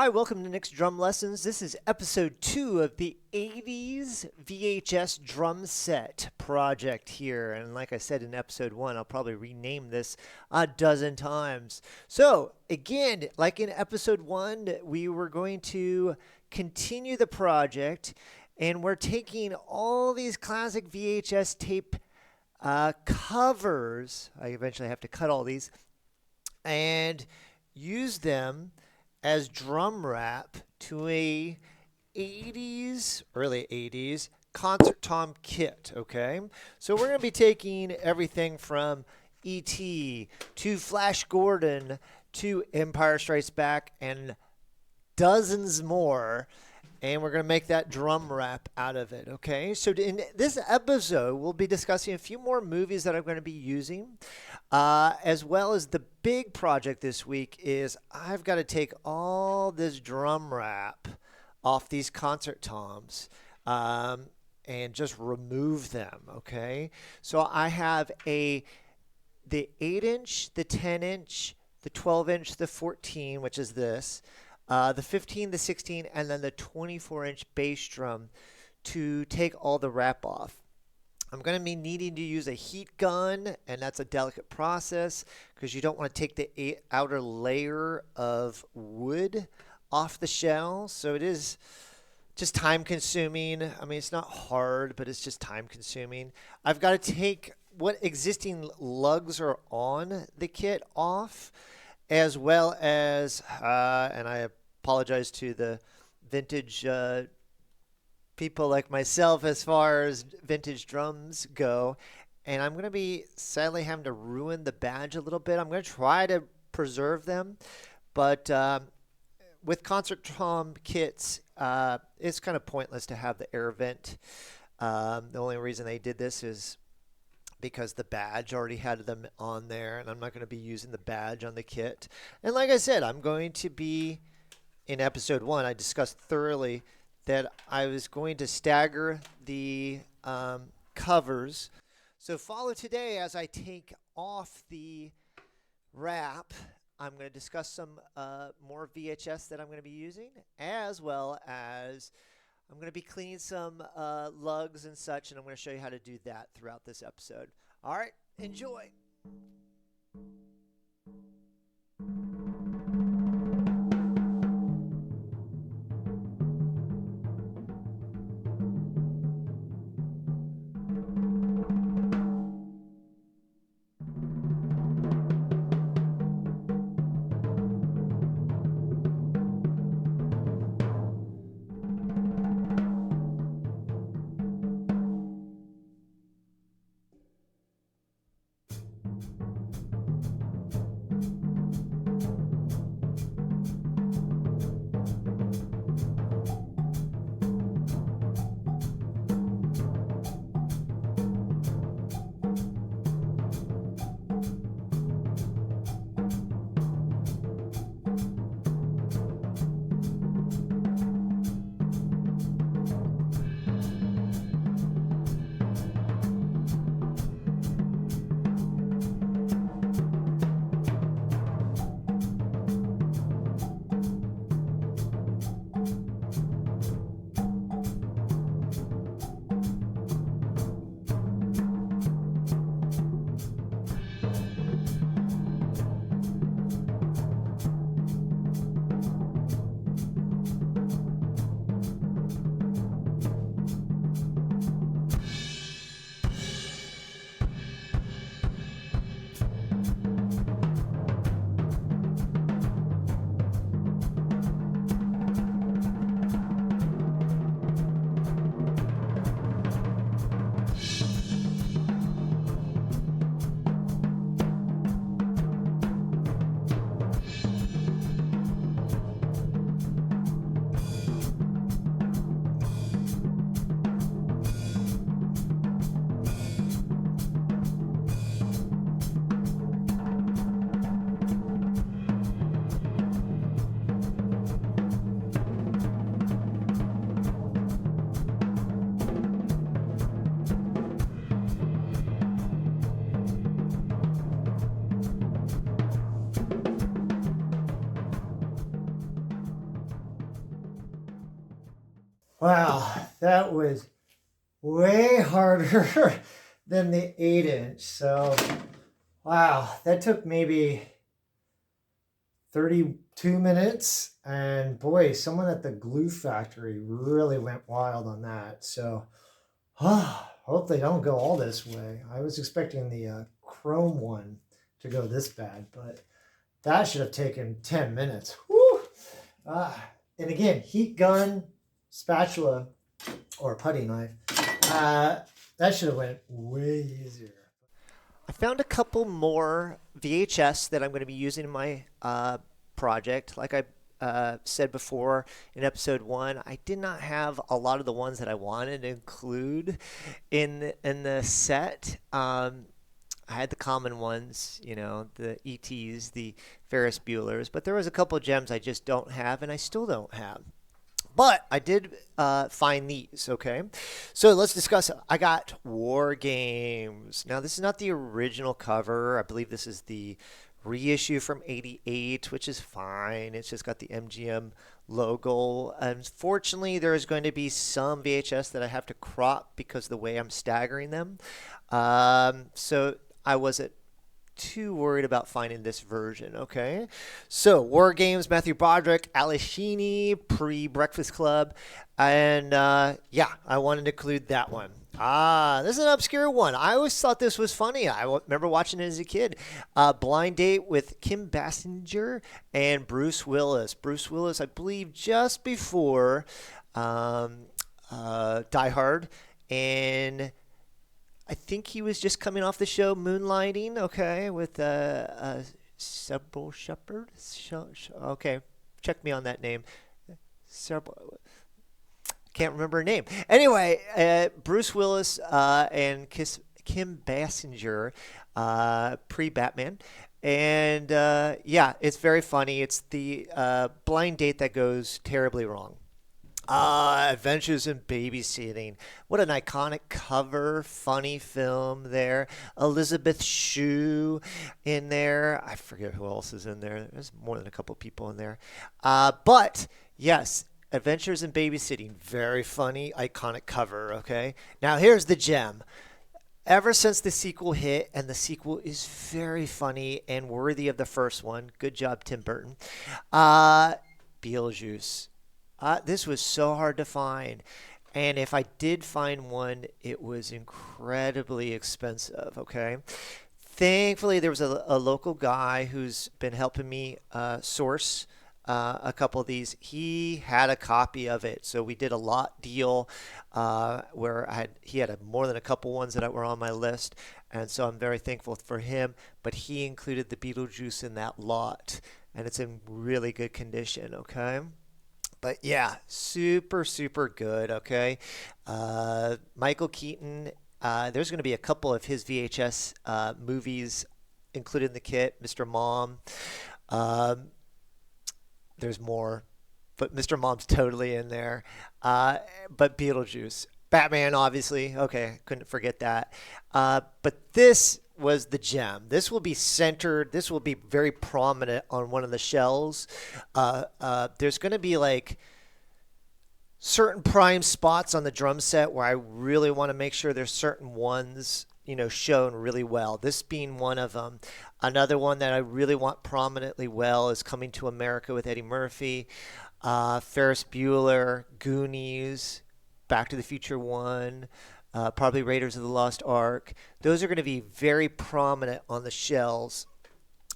Hi, welcome to Nick's Drum Lessons. This is episode 2 of the 80's VHS Drum Set project here. And like I said in episode 1, I'll probably rename this a dozen times. So, again, like in episode 1, we were going to continue the project, and we're taking all these classic VHS tape covers. I eventually have to cut all these and use them as drum wrap to a 80's, early 80's concert tom kit, okay? So we're going to be taking everything from E.T. to Flash Gordon to Empire Strikes Back and dozens more, and we're going to make that drum wrap out of it, okay? So in this episode, we'll be discussing a few more movies that I'm going to be using, as well as the big project this week is I've got to take all this drum wrap off these concert toms and just remove them, okay? So I have the 8-inch, the 10-inch, the 12-inch, the 14, which is this, the 15, the 16, and then the 24-inch bass drum to take all the wrap off. I'm going to be needing to use a heat gun, and that's a delicate process because you don't want to take the outer layer of wood off the shell. So it is just time consuming. I mean, it's not hard, but it's just time consuming. I've got to take what existing lugs are on the kit off, as well as, and I apologize to the vintage people like myself as far as vintage drums go, and I'm going to be sadly having to ruin the badge a little bit. I'm going to try to preserve them, but with concert tom kits, it's kind of pointless to have the air vent. The only reason they did this is because the badge already had them on there, and I'm not going to be using the badge on the kit. And like I said, I'm going to be, in episode 1, I discussed thoroughly that I was going to stagger the covers. So follow today as I take off the wrap. I'm going to discuss some more VHS that I'm going to be using, as well as I'm going to be cleaning some lugs and such, and I'm going to show you how to do that throughout this episode. All right, enjoy. Wow, that was way harder than the 8-inch. So, wow, that took maybe 32 minutes. And boy, someone at the glue factory really went wild on that. So, hope they don't go all this way. I was expecting the chrome one to go this bad, but that should have taken 10 minutes. Whew. And again, heat gun, spatula, or putty knife. That should have went way easier. I found a couple more VHS that I'm going to be using in my project. Like I said before in episode 1, I did not have a lot of the ones that I wanted to include in the set. I had the common ones, you know, the ETs, the Ferris Buellers, but there was a couple of gems I just don't have, and I still don't have. But I did find these, okay? So let's discuss. I got War Games. Now, this is not the original cover. I believe this is the reissue from '88, which is fine. It's just got the MGM logo. Unfortunately, there is going to be some VHS that I have to crop because of the way I'm staggering them. So I wasn't too worried about finding this version, okay? So, War Games, Matthew Broderick, Alice Sheeny, Pre-Breakfast Club, and yeah, I wanted to include that one. This is an obscure one. I always thought this was funny. I remember watching it as a kid. Blind Date with Kim Basinger and Bruce Willis. Bruce Willis, I believe, just before Die Hard, and I think he was just coming off the show Moonlighting, okay, with Sybil Shepherd. Okay, check me on that name. Can't remember her name. Anyway, Bruce Willis and Kim Basinger, pre-Batman. And yeah, it's very funny. It's the blind date that goes terribly wrong. Adventures in Babysitting. What an iconic cover, funny film there. Elizabeth Shue in there. I forget who else is in there. There's more than a couple people in there. But yes, Adventures in Babysitting. Very funny, iconic cover, okay? Now here's the gem. Ever since the sequel hit, and the sequel is very funny and worthy of the first one. Good job, Tim Burton. Beetlejuice. This was so hard to find. And if I did find one, it was incredibly expensive, okay? Thankfully, there was a local guy who's been helping me source a couple of these. He had a copy of it. So we did a lot deal where he had more than a couple ones that were on my list. And so I'm very thankful for him. But he included the Beetlejuice in that lot. And it's in really good condition, okay? But yeah, super, super good, okay? Michael Keaton, there's going to be a couple of his VHS movies included in the kit. Mr. Mom, there's more, but Mr. Mom's totally in there. But Beetlejuice. Batman, obviously. Okay, couldn't forget that. But this was the gem. This will be centered. This will be very prominent on one of the shelves. There's going to be like certain prime spots on the drum set where I really want to make sure there's certain ones, you know, shown really well. This being one of them. Another one that I really want prominently well is Coming to America with Eddie Murphy, Ferris Bueller, Goonies, Back to the Future 1, probably Raiders of the Lost Ark. Those are going to be very prominent on the shelves,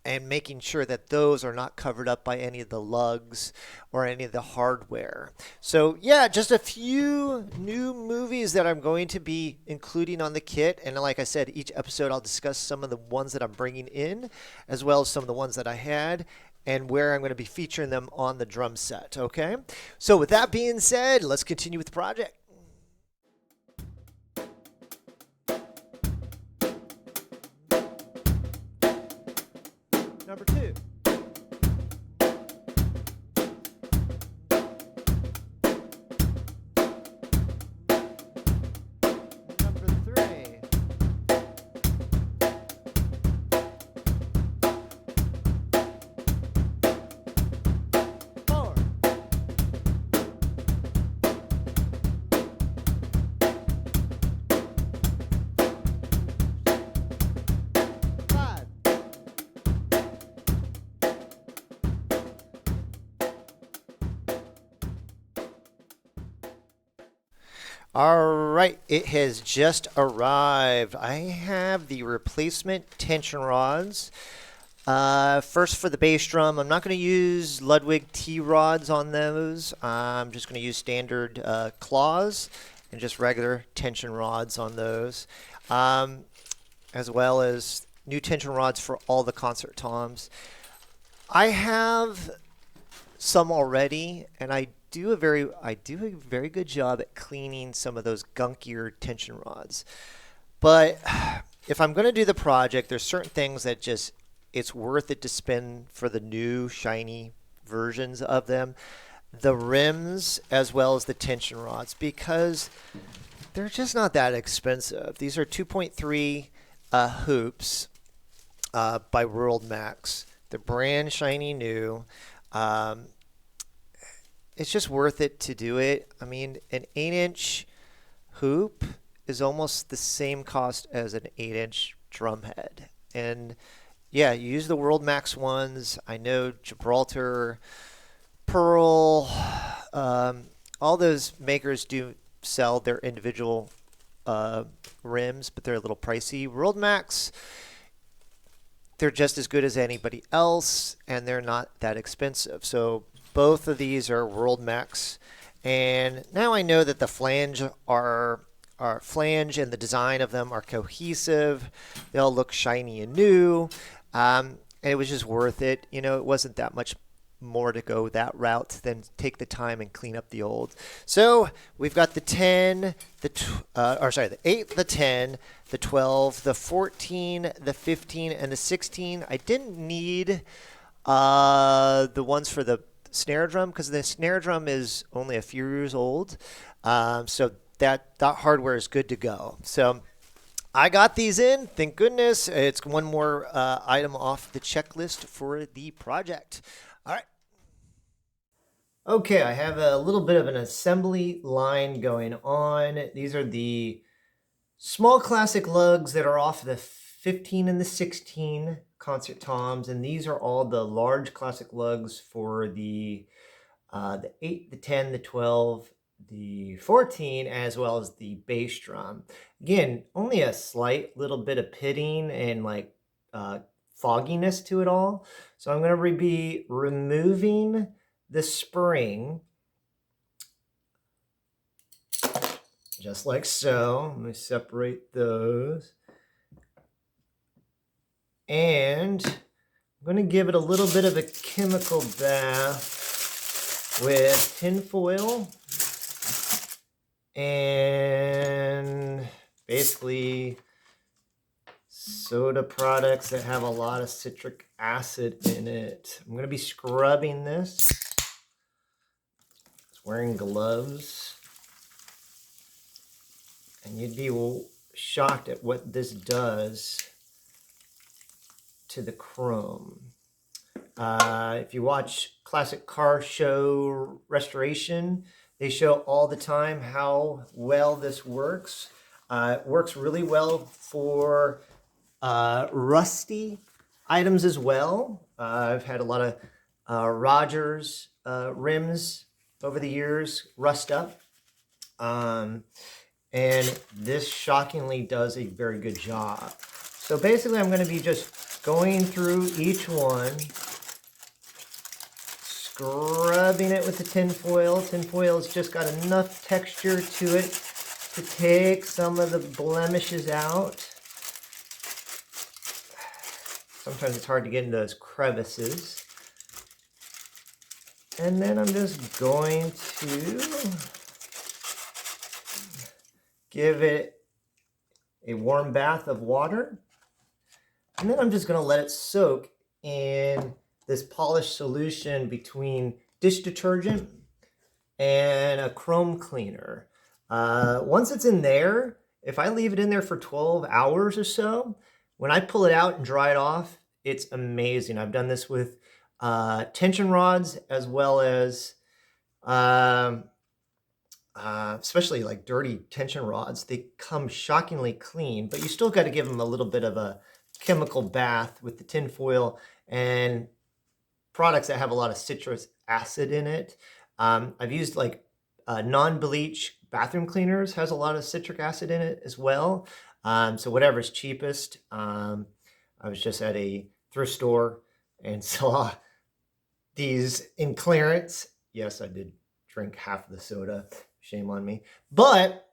and making sure that those are not covered up by any of the lugs or any of the hardware. So yeah, just a few new movies that I'm going to be including on the kit. And like I said, each episode I'll discuss some of the ones that I'm bringing in, as well as some of the ones that I had, and where I'm going to be featuring them on the drum set, okay? So with that being said, let's continue with the project. Number 2. Number 3. 4. All right, it has just arrived. I have the replacement tension rods. First for the bass drum, I'm not going to use Ludwig T rods on those. I'm just going to use standard claws and just regular tension rods on those, as well as new tension rods for all the concert toms. I have some already, and I do a very good job at cleaning some of those gunkier tension rods. But if I'm going to do the project, there's certain things that just it's worth it to spend for the new shiny versions of them, the rims as well as the tension rods, because they're just not that expensive. These are 2.3 hoops by World Max. They're brand shiny new. Um, it's just worth it to do it. I mean, an 8-inch hoop is almost the same cost as an 8-inch drum head. And yeah, you use the World Max ones. I know Gibraltar, Pearl, all those makers do sell their individual rims, but they're a little pricey. World Max, they're just as good as anybody else, and they're not that expensive. So both of these are World Max, and now I know that the flange and the design of them are cohesive. They all look shiny and new, and it was just worth it. You know, it wasn't that much more to go that route than take the time and clean up the old. So we've got the 10, the 8, the 10, the 12, the 14, the 15, and the 16. I didn't need the ones for the snare drum because the snare drum is only a few years old. So that hardware is good to go. So I got these in. Thank goodness. It's one more item off the checklist for the project. All right. Okay, I have a little bit of an assembly line going on. These are the small classic lugs that are off the 15 and the 16 concert toms, and these are all the large classic lugs for the 8, the 10, the 12, the 14, as well as the bass drum. Again, only a slight little bit of pitting and like fogginess to it all. So I'm going to be removing the spring, just like so. Let me separate those. And I'm going to give it a little bit of a chemical bath with tin foil and basically soda products that have a lot of citric acid in it. I'm going to be scrubbing this. Wearing gloves. And you'd be shocked at what this does to the chrome. If you watch classic car show restoration, they show all the time how well this works. It works really well for rusty items as well. I've had a lot of Rogers rims over the years rust up. And this shockingly does a very good job. So basically I'm going to be just going through each one, scrubbing it with the tin foil. Tin foil has just got enough texture to it to take some of the blemishes out. Sometimes it's hard to get into those crevices. And then I'm just going to give it a warm bath of water. And then I'm just going to let it soak in this polished solution between dish detergent and a chrome cleaner. Once it's in there, if I leave it in there for 12 hours or so, when I pull it out and dry it off, it's amazing. I've done this with tension rods as well as especially like dirty tension rods. They come shockingly clean, but you still got to give them a little bit of a chemical bath with the tin foil and products that have a lot of citrus acid in it. I've used like non-bleach bathroom cleaners has a lot of citric acid in it as well. So whatever's cheapest. I was just at a thrift store and saw these in clearance. Yes, I did drink half of the soda. Shame on me. But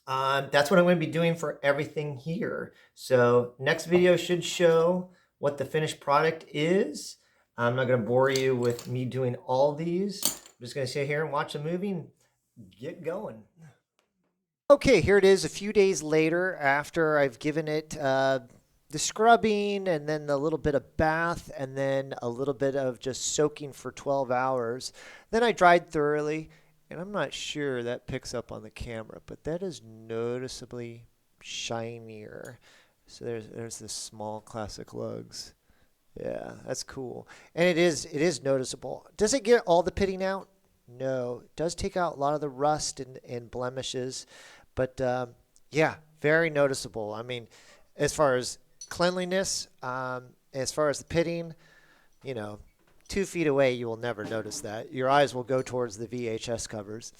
that's what I'm going to be doing for everything here. So next video should show what the finished product is. I'm not going to bore you with me doing all these. I'm just going to sit here and watch a movie and get going. Okay, here it is a few days later after I've given it the scrubbing and then a little bit of bath and then a little bit of just soaking for 12 hours. Then I dried thoroughly, and I'm not sure that picks up on the camera, but that is noticeably shinier. So there's this small classic lugs. Yeah, that's cool. And it is noticeable. Does it get all the pitting out? No. It does take out a lot of the rust and blemishes. But yeah, very noticeable. I mean, as far as cleanliness, as far as the pitting, 2 feet away, you will never notice that. Your eyes will go towards the VHS covers.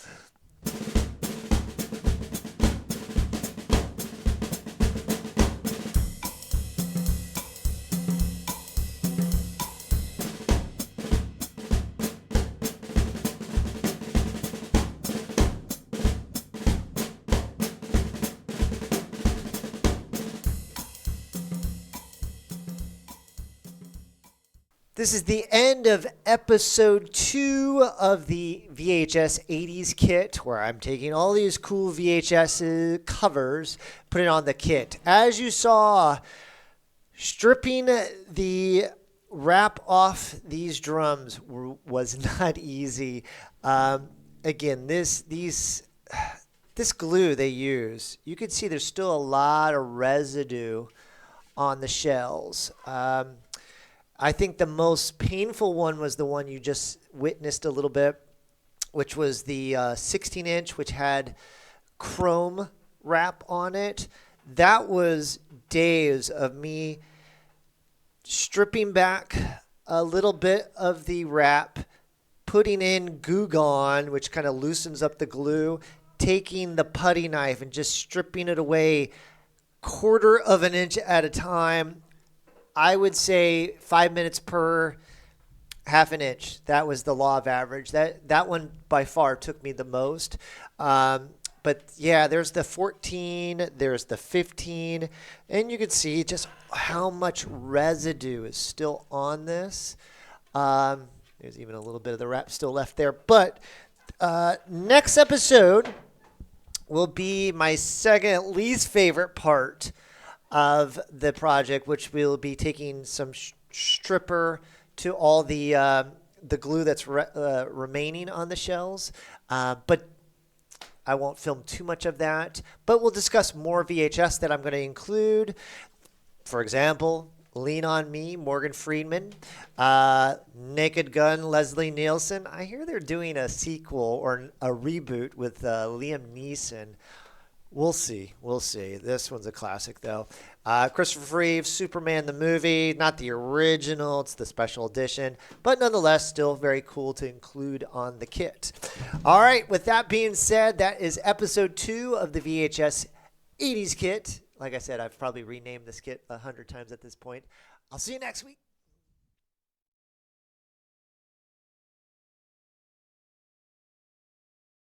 This is the end of episode 2 of the VHS 80s kit, where I'm taking all these cool VHS covers, putting on the kit. As you saw, stripping the wrap off these drums was not easy. Again, this glue they use, you can see there's still a lot of residue on the shells. I think the most painful one was the one you just witnessed a little bit, which was the 16-inch, which had chrome wrap on it. That was days of me stripping back a little bit of the wrap, putting in Goo Gone, which kind of loosens up the glue, taking the putty knife and just stripping it away 1/4 of an inch at a time. I would say 5 minutes per 1/2 inch. That was the law of average. That one by far took me the most. But yeah, there's the 14, there's the 15, and you can see just how much residue is still on this. There's even a little bit of the wrap still left there. But next episode will be my second least favorite part of the project, which we'll be taking some stripper to all the glue that's remaining on the shells. But I won't film too much of that. But we'll discuss more VHS that I'm going to include. For example, Lean on Me, Morgan Freeman, Naked Gun, Leslie Nielsen. I hear they're doing a sequel or a reboot with Liam Neeson. We'll see. We'll see. This one's a classic, though. Christopher Reeve, Superman the movie. Not the original. It's the special edition. But nonetheless, still very cool to include on the kit. All right. With that being said, that is episode 2 of the VHS 80s kit. Like I said, I've probably renamed this kit 100 times at this point. I'll see you next week.